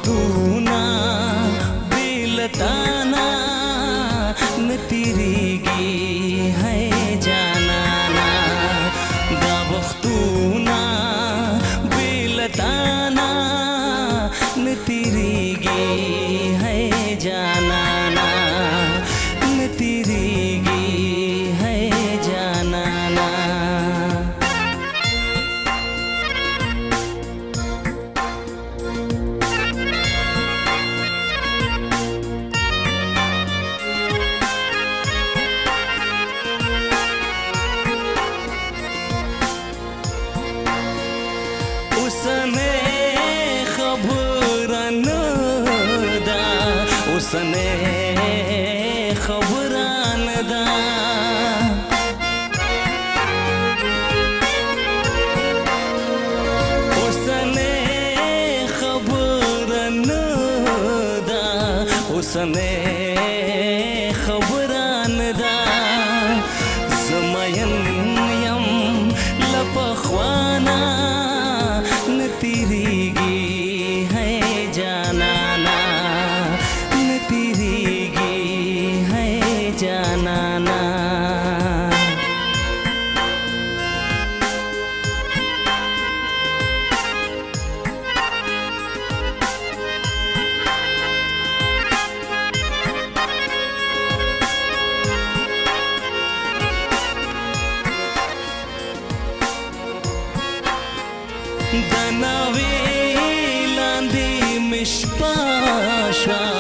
वختونه بیلتانا نتیریږي ہے جانانا دا وختونه بیلتانا نتیریږي ہے جانانا نتیریږي ہے جانانا उसने खबर न दा उसने खबर न दा उसने खबर न दा उसने खबर न दा زمین یم لپخوانا نتیریږي ہے جانانا نتیریږي ہے جانانا دناوی لاندې مشپا شوا